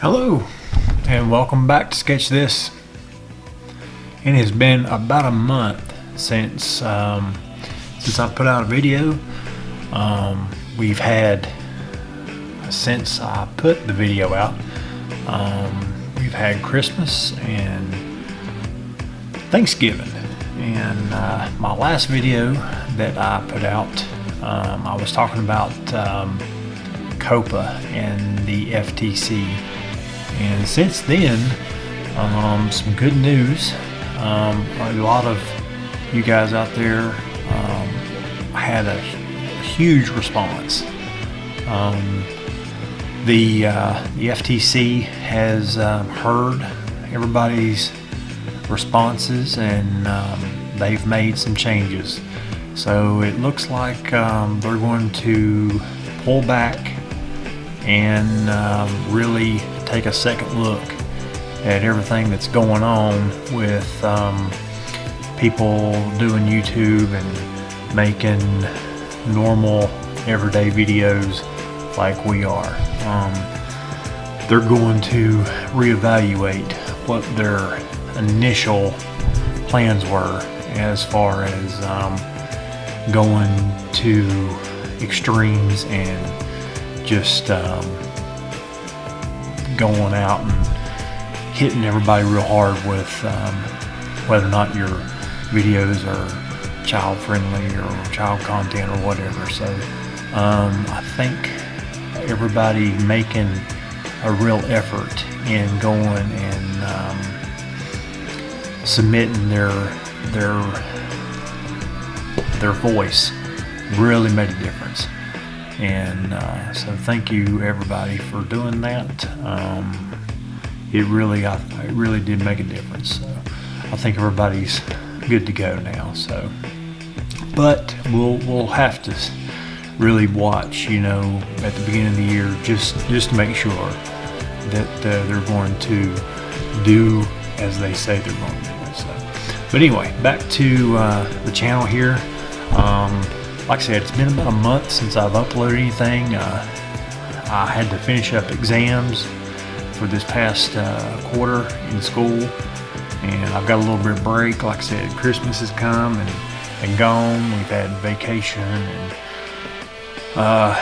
Hello and welcome back to Sketch This. It has been about a month since I put out a video. We've had, since I put the video out, we've had Christmas and Thanksgiving, and my last video that I put out, I was talking about Cobra and the FTC. And since then, some good news. A lot of you guys out there had a huge response. The FTC has heard everybody's responses, and they've made some changes. So it looks like they're going to pull back and really take a second look at everything that's going on with people doing YouTube and making normal everyday videos like we are. They're going to reevaluate what their initial plans were as far as going to extremes and just going out and hitting everybody real hard with whether or not your videos are child friendly or child content or whatever. So I think everybody making a real effort in going and submitting their voice really made a difference. And so thank you everybody for doing that. It really did make a difference. So I think everybody's good to go now. So, but we'll have to really watch, at the beginning of the year, just to make sure that they're going to do as they say they're going to do. So, but anyway, back to the channel here. Like I said, it's been about a month since I've uploaded anything. I had to finish up exams for this past quarter in school, and I've got a little bit of break. Like I said, Christmas has come and gone. We've had vacation and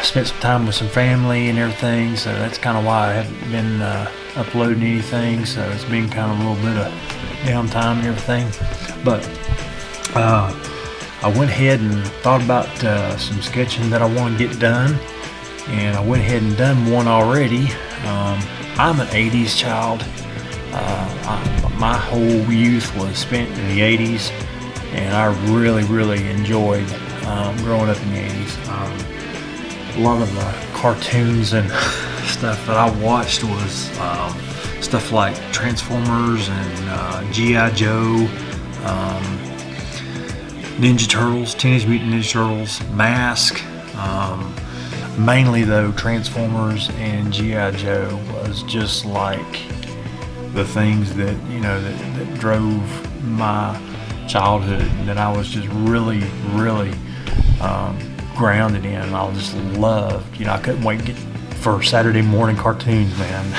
spent some time with some family and everything, so that's kind of why I haven't been uploading anything. So it's been kind of a little bit of downtime and everything. But I went ahead and thought about some sketching that I want to get done, and I went ahead and done one already. I'm an 80s child. My whole youth was spent in the 80s, and I really enjoyed growing up in the 80s. A lot of the cartoons and stuff that I watched was stuff like Transformers and G.I. Joe, Ninja Turtles, Teenage Mutant Ninja Turtles, Mask. Mainly though, Transformers and G.I. Joe was just like the things that that drove my childhood, and that I was just really grounded in. I just loved. I couldn't wait for Saturday morning cartoons, man.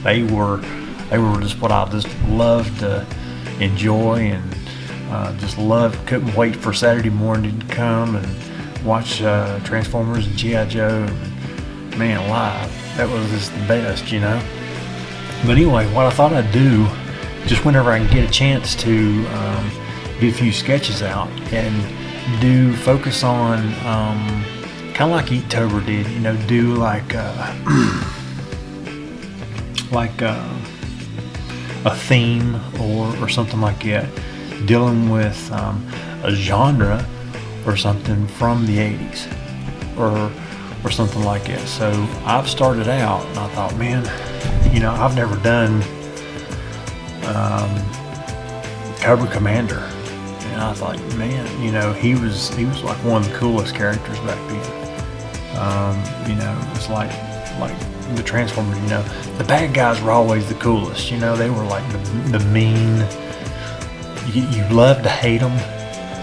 They were just what I just loved to enjoy, and couldn't wait for Saturday morning to come and watch Transformers and G.I. Joe. Man alive, that was just the best, But anyway, what I thought I'd do, just whenever I can get a chance to get a few sketches out and focus on kind of like Eatober did, do like a theme or something like that, dealing with a genre or something from the 80s or something like that. So I've started out, and I thought, man, I've never done Cobra Commander, and I thought, man, he was like one of the coolest characters back then. It's like the Transformers. The bad guys were always the coolest. They were like the mean. You love to hate them,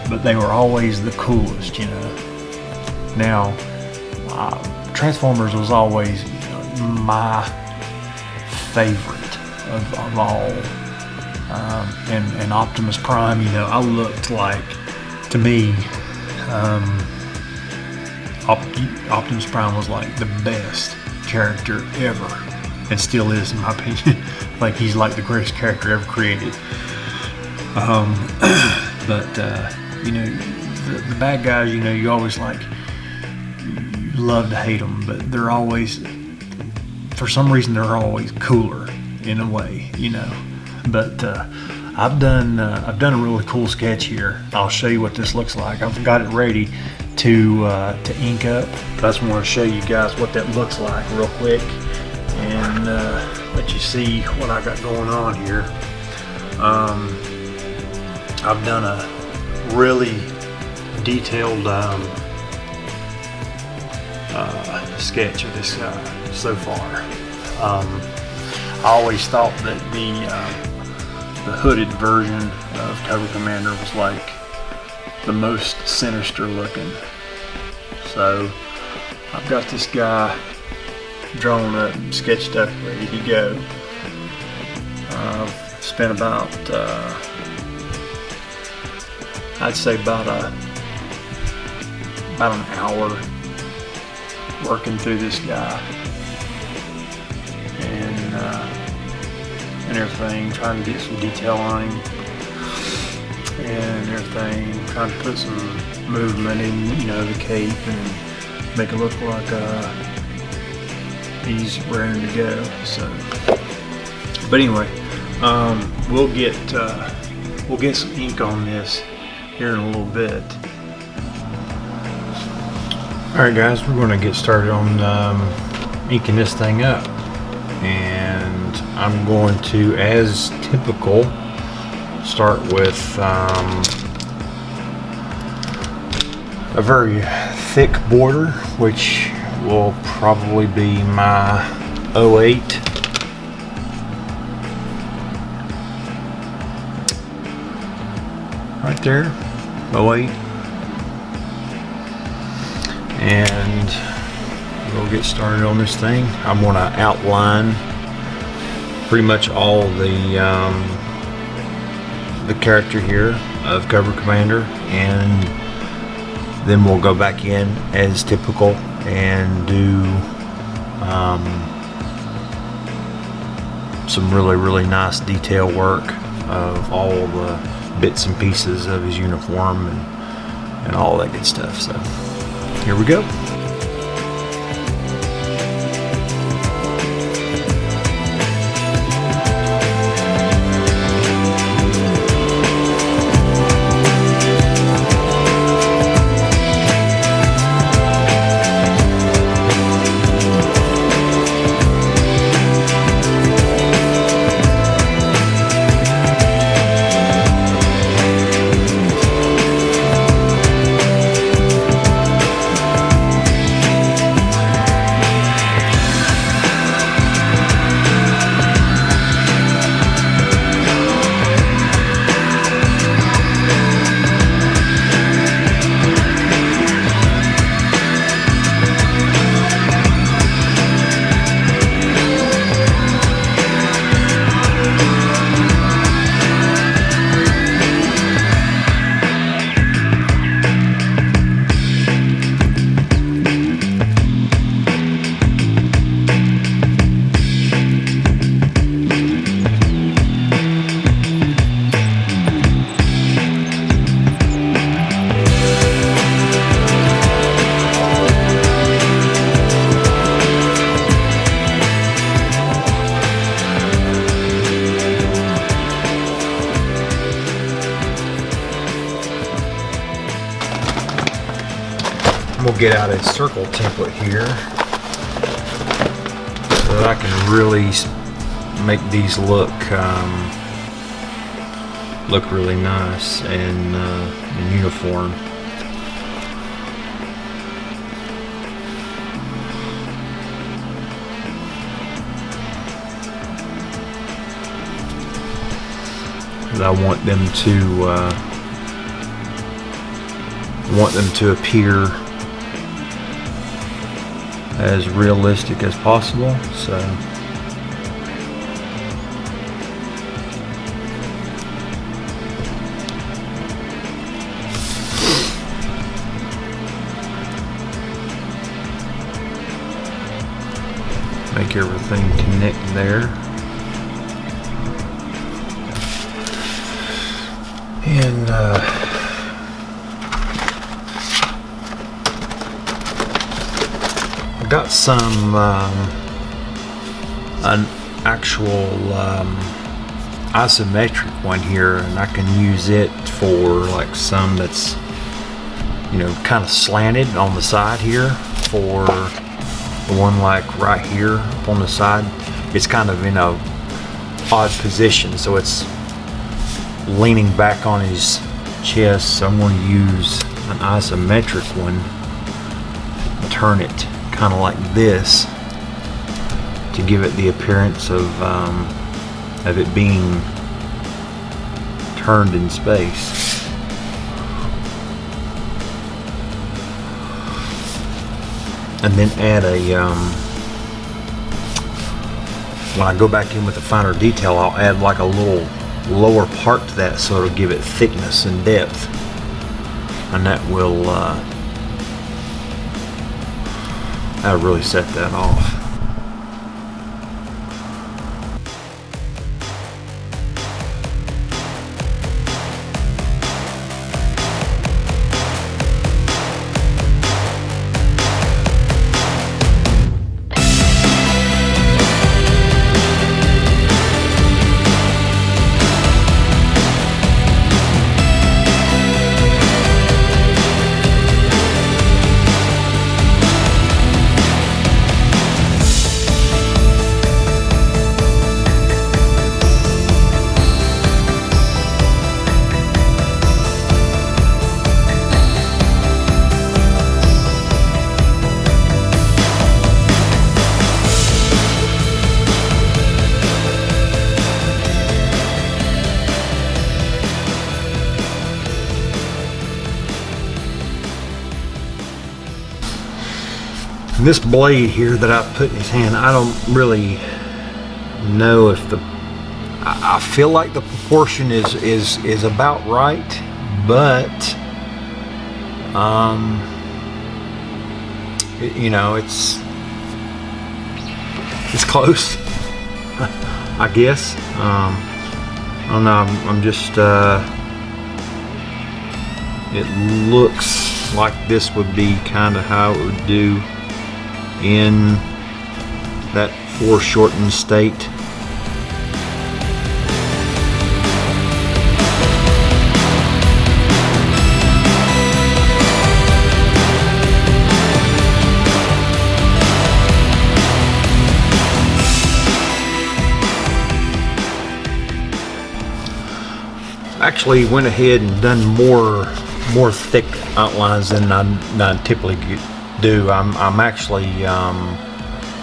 but they were always the coolest. Now, Transformers was always my favorite of all. And Optimus Prime, you know, I looked like, to me, Optimus Prime was like the best character ever, and still is, in my opinion. Like, he's like the greatest character ever created. But you know, the bad guys, you know, you always like, you love to hate them, but they're always, for some reason, they're always cooler in a way, you know. But I've done a really cool sketch here. I'll show you what this looks like. I've got it ready to ink up. I just want to show you guys what that looks like real quick, and let you see what I got going on here. I've done a really detailed sketch of this guy so far. I always thought that the hooded version of Cobra Commander was like the most sinister looking. So I've got this guy drawn up, sketched up, ready to go. I've spent about I'd say about an hour working through this guy and everything, trying to get some detail on him and everything, trying to put some movement in, you know, the cape and make it look like he's raring to go. So, but anyway, we'll get some ink on this here in a little bit. Alright guys, we're going to get started on inking this thing up, and I'm going to, as typical, start with a very thick border, which will probably be my 08. Right there, 08. And we'll get started on this thing. I'm going to outline pretty much all the character here of Cobra Commander, and then we'll go back in as typical and do some really nice detail work of all the bits and pieces of his uniform and all that good stuff. So here we go. We'll get out a circle template here so that I can really make these look really nice and uniform. I want them to appear as realistic as possible. So think everything connects there. And I've got some an actual isometric one here, and I can use it for like some that's, you know, kind of slanted on the side here. For the one like right here up on the side, it's kind of in a odd position, so it's leaning back on his chest. So I'm going to use an isometric one, turn it kind of like this to give it the appearance of it being turned in space. And then add a when I go back in with the finer detail, I'll add like a little lower part to that, so it'll give it thickness and depth, and that will that'll really set that off. This blade here that I put in his hand, I don't really know if I feel like the proportion is about right, but you know, it's close. I guess. I don't know. I'm just. It looks like this would be kind of how it would do in that foreshortened state. Actually went ahead and done more thick outlines than I typically do. I'm actually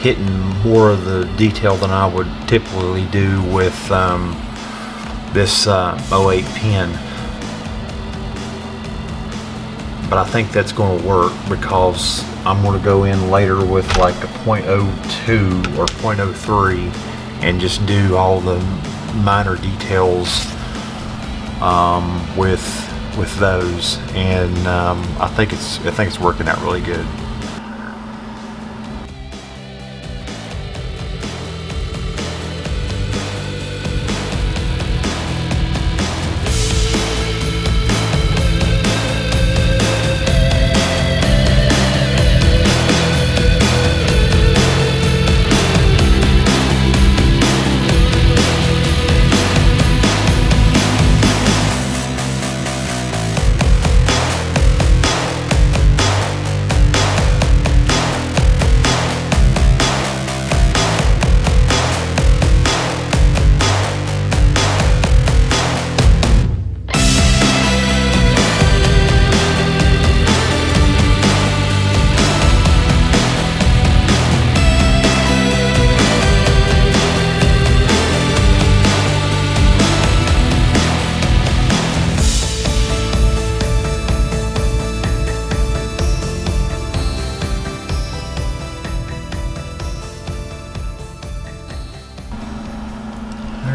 hitting more of the detail than I would typically do with this 08 pen, but I think that's going to work because I'm going to go in later with like a .02 or .03 and just do all the minor details with those, and I think it's working out really good.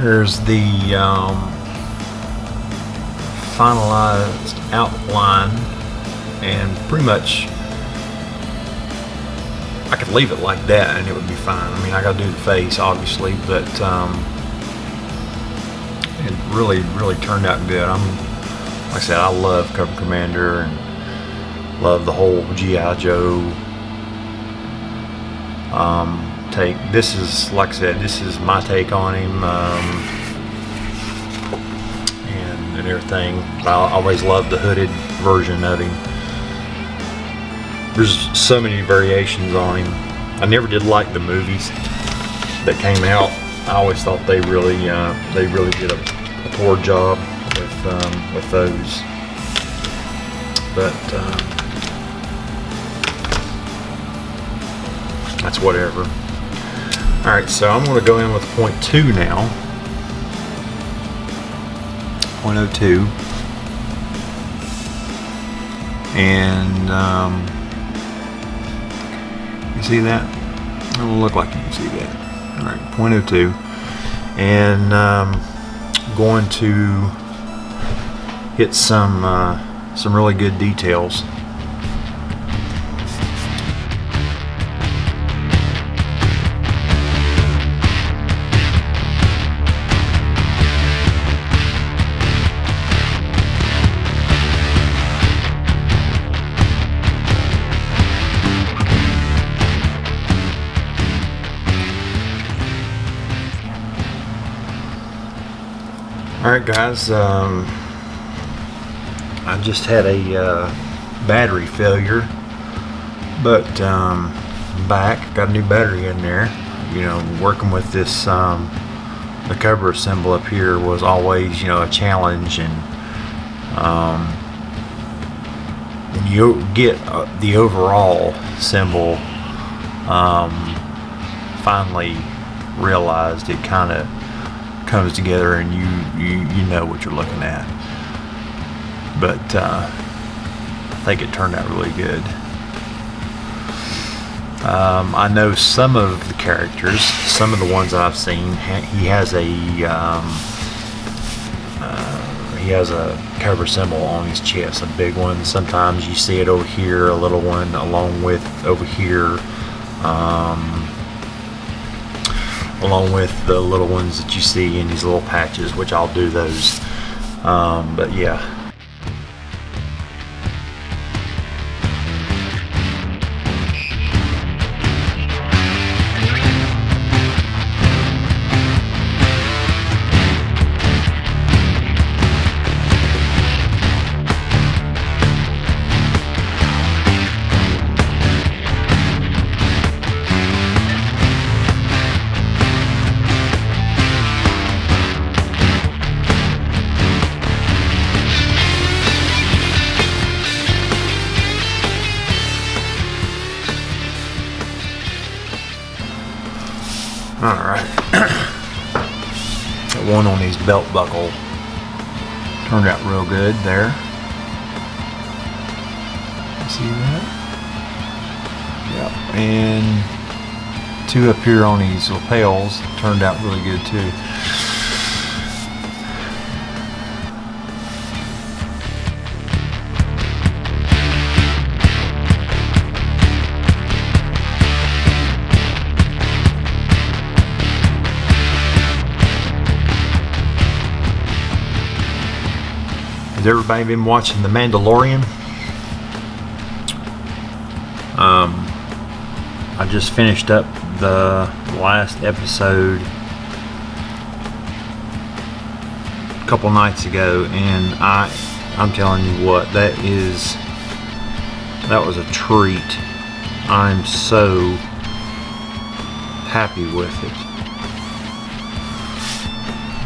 There's the finalized outline, and pretty much I could leave it like that and it would be fine. I mean, I got to do the face, obviously, but it really turned out good. Like I said, I love Cobra Commander and love the whole G.I. Joe take. This is, like I said, this is my take on him and everything. I always loved the hooded version of him. There's so many variations on him. I never did like the movies that came out. I always thought they really did a poor job with those. But that's whatever. All right, so I'm going to go in with 0.2 now. 0.02. And you see that? It will look like you can see that. All right, 0.02. And going to hit some really good details. Alright guys, I just had a battery failure, but back, got a new battery in there. You know, working with this, the Cobra symbol up here was always, you know, a challenge, and when you get the overall symbol, finally realized it kind of comes together and you know what you're looking at. But I think it turned out really good. I know some of the characters, some of the ones I've seen, he has a Cobra symbol on his chest, a big one. Sometimes you see it over here, a little one along with over here, along with the little ones that you see in these little patches, which I'll do those. But yeah. Alright, that one on his belt buckle turned out real good there. See that? Yep, and two up here on his lapels turned out really good too. Has everybody been watching The Mandalorian? I just finished up the last episode a couple nights ago, and I'm telling you what, that was a treat. I'm so happy with it.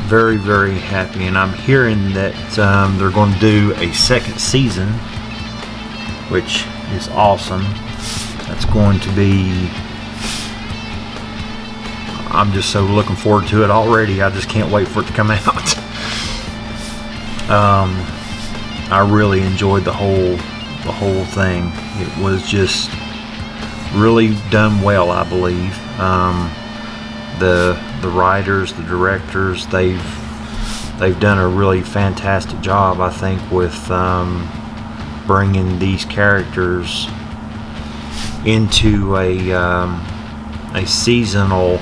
Very, very happy, and I'm hearing that they're going to do a second season, which is awesome. That's going to be, I'm just so looking forward to it already. I just can't wait for it to come out. I really enjoyed the whole thing. It was just really done well, I believe. The writers, the directors, they've done a really fantastic job, I think, with bringing these characters into a seasonal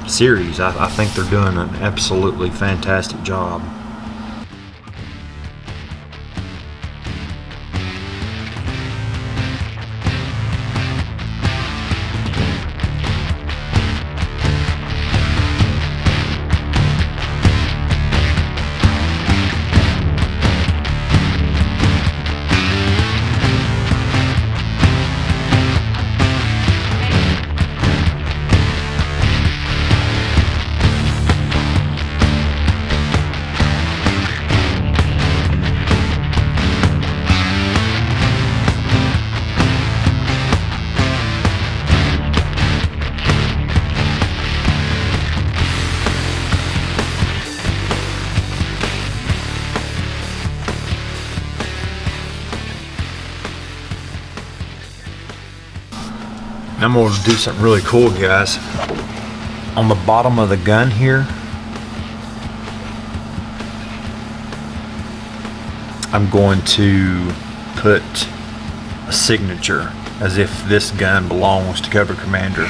series. I think they're doing an absolutely fantastic job. I'm going to do something really cool, guys. On the bottom of the gun here, I'm going to put a signature as if this gun belongs to Cobra Commander.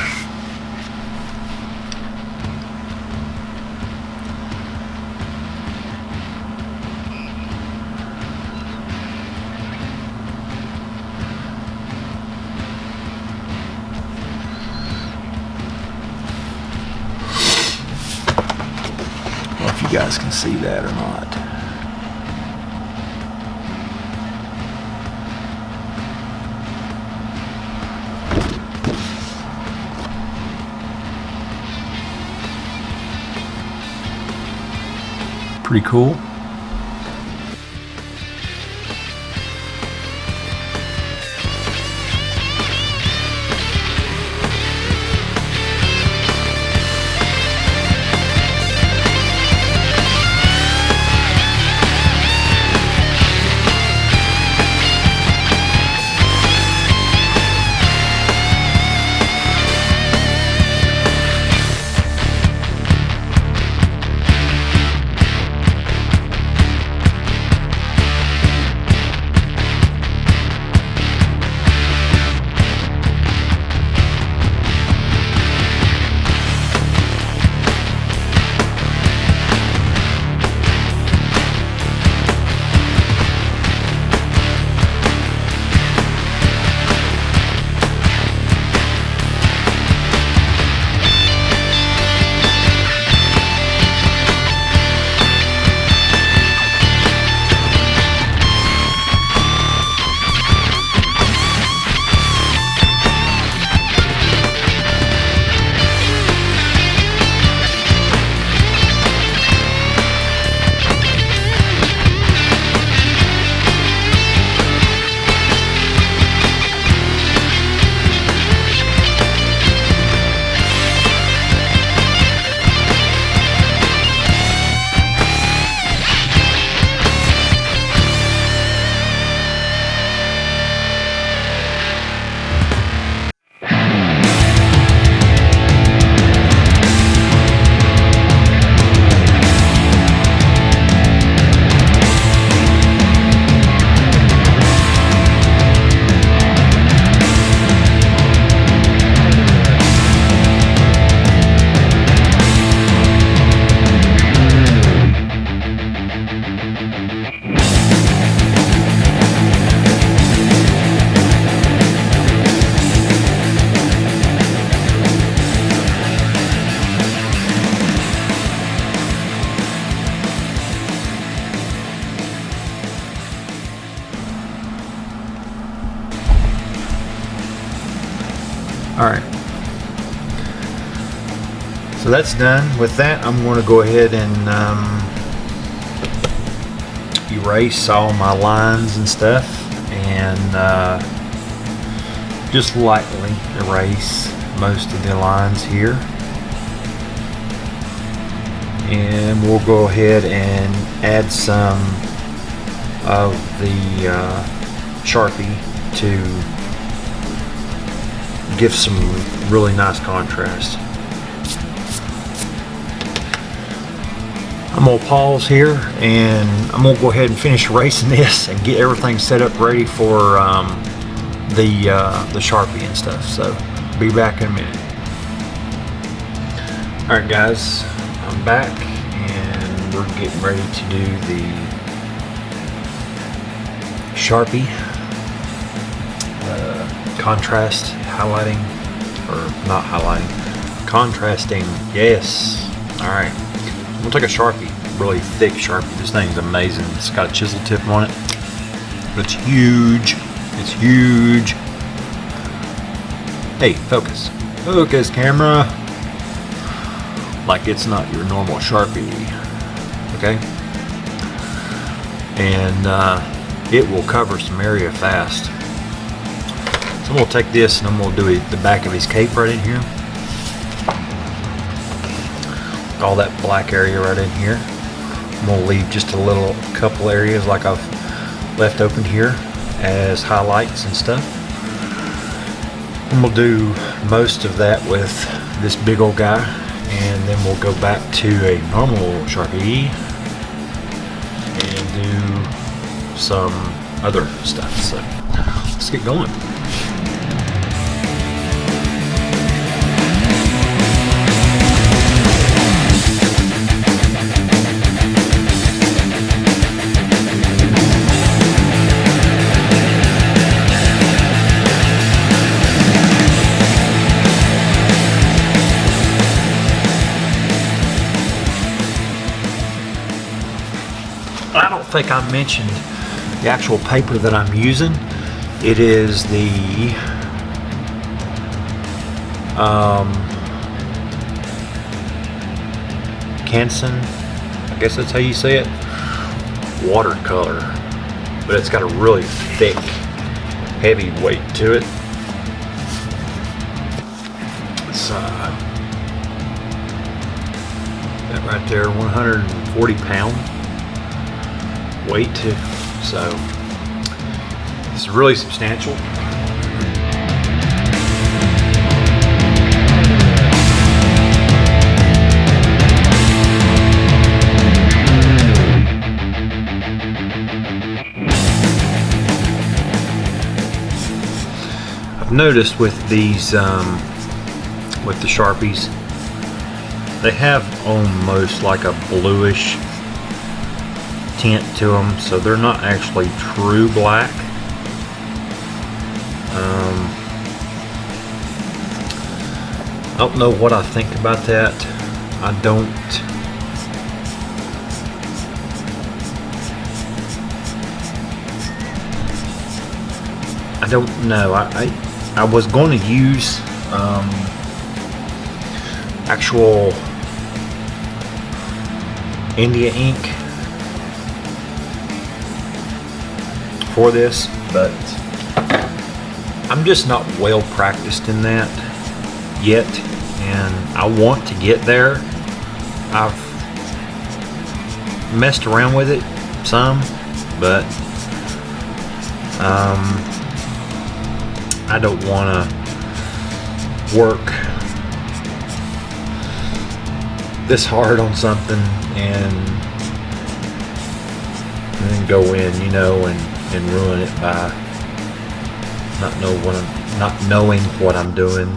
You guys can see that or not. Pretty cool. Alright, so that's done. With that, I'm going to go ahead and erase all my lines and stuff, and just lightly erase most of the lines here. And we'll go ahead and add some of the Sharpie to give some really nice contrast. I'm gonna pause here and I'm gonna go ahead and finish erasing this and get everything set up ready for the Sharpie and stuff. So be back in a minute. All right, guys, I'm back and we're getting ready to do the Sharpie contrast highlighting, or not highlighting, contrasting. Yes. All right. I'm gonna take a Sharpie, really thick Sharpie. This thing's amazing. It's got a chisel tip on it. It's huge. It's huge. Hey, focus. Focus, camera. Like it's not your normal Sharpie. Okay? And it will cover some area fast. So I'm gonna take this and I'm gonna do the back of his cape right in here. All that black area right in here. I'm gonna leave just a couple areas like I've left open here as highlights and stuff. And we'll do most of that with this big old guy, and then we'll go back to a normal Sharpie and do some other stuff. So let's get going. I don't think I mentioned the actual paper that I'm using. It is the Canson, I guess that's how you say it, watercolor, but it's got a really thick, heavy weight to it. It's that right there, 140 pound weight too, so it's really substantial. I've noticed with these with the Sharpies, they have almost like a bluish tint to them, so they're not actually true black. I don't know what I think about that. I don't know. I was going to use actual India ink for this, but I'm just not well practiced in that yet, and I want to get there. I've messed around with it some, but I don't want to work this hard on something and then go in, you know, and ruin it by not knowing what I'm doing.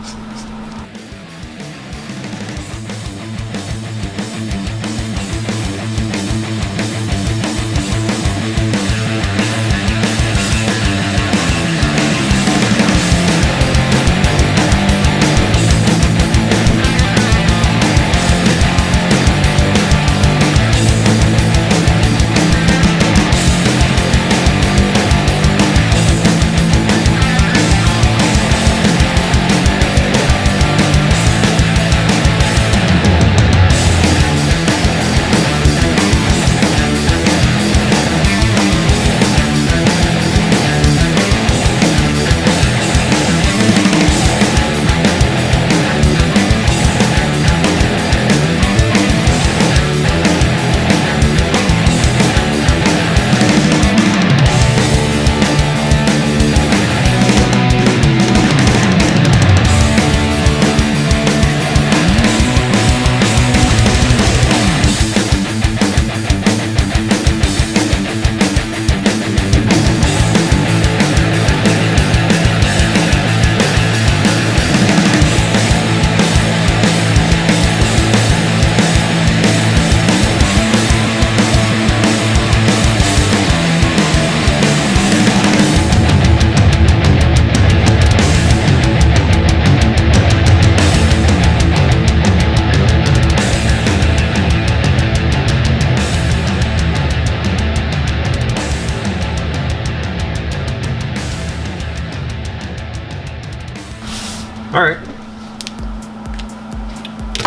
All right.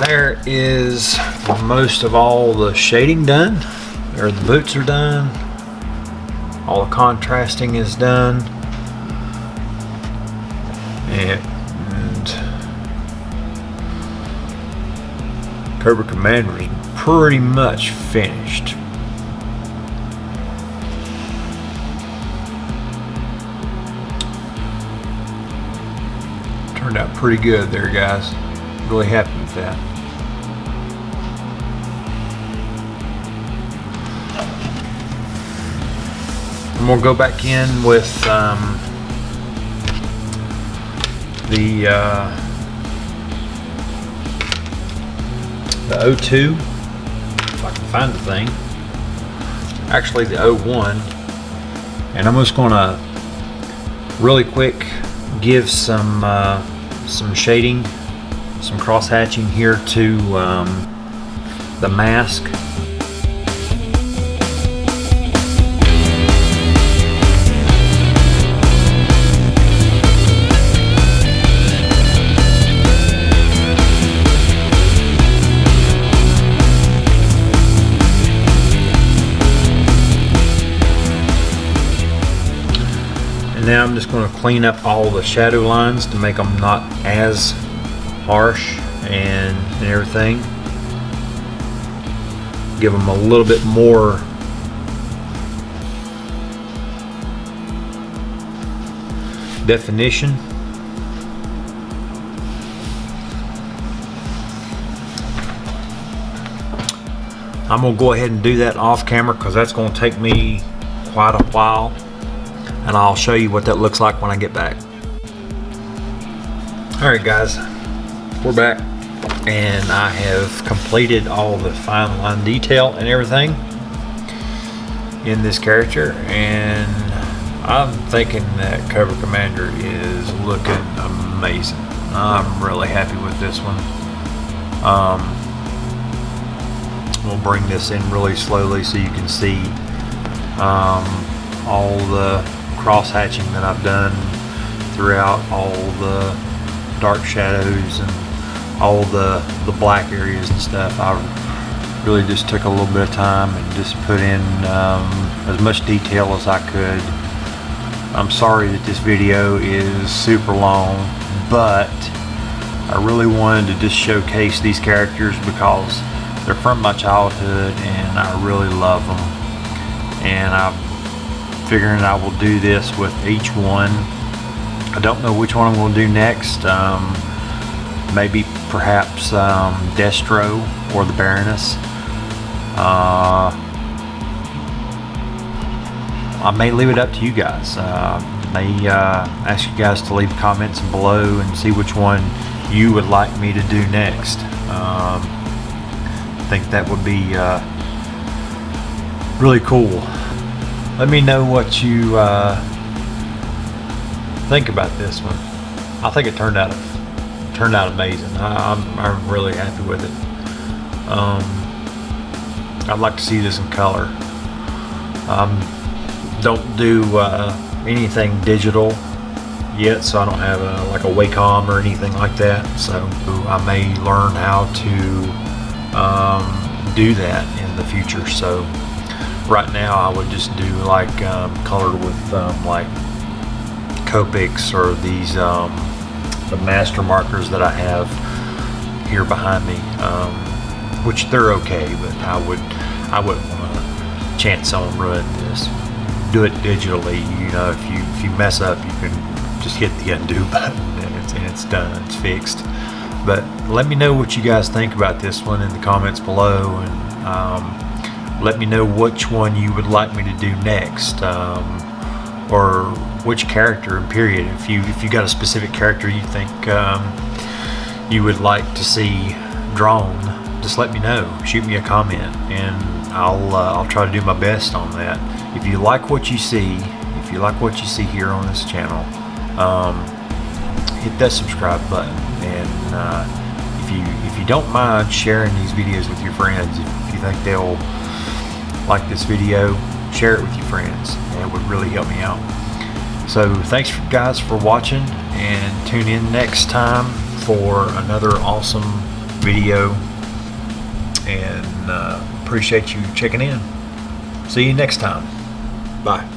There is most of all the shading done, or the boots are done. All the contrasting is done. And Cobra Commander is pretty much finished. Turned out pretty good there, guys. Really happy with that. I'm gonna go back in with the O2, if I can find the thing. Actually, the O1, and I'm just gonna really quick give some shading, some cross hatching here to the mask. And now I'm just going to clean up all the shadow lines to make them not as harsh and everything. Give them a little bit more definition. I'm going to go ahead and do that off camera because that's going to take me quite a while. And I'll show you what that looks like when I get back. Alright guys, we're back and I have completed all the fine line detail and everything in this character, and I'm thinking that Cobra Commander is looking amazing. I'm really happy with this one. We'll bring this in really slowly so you can see all the cross hatching that I've done throughout all the dark shadows and all the black areas and stuff. I really just took a little bit of time and just put in as much detail as I could. I'm sorry that this video is super long, but I really wanted to just showcase these characters because they're from my childhood and I really love them, and I'm figuring I will do this with each one. I don't know which one I'm going to do next. Maybe perhaps Destro or the Baroness. I may leave it up to you guys. May ask you guys to leave comments below and see which one you would like me to do next. I think that would be really cool. Let me know what you think about this one. I think it turned out amazing. I'm really happy with it. I'd like to see this in color. Don't do anything digital yet, so I don't have like a Wacom or anything like that. So I may learn how to do that in the future. So right now I would just do like colored with like Copics or these the master markers that I have here behind me, which they're okay, but I wouldn't want to chance on ruin this. Do it digitally. You know, if you mess up, you can just hit the undo button and it's done. It's fixed. But let me know what you guys think about this one in the comments below, and let me know which one you would like me to do next, or which character in period. If you got a specific character you think you would like to see drawn, just let me know. Shoot me a comment, and I'll try to do my best on that. If you like what you see, here on this channel, hit that subscribe button, and if you don't mind sharing these videos with your friends, if you think they'll like this video, share it with your friends. It would really help me out. So thanks guys for watching, and tune in next time for another awesome video, and appreciate you checking in. See you next time. Bye.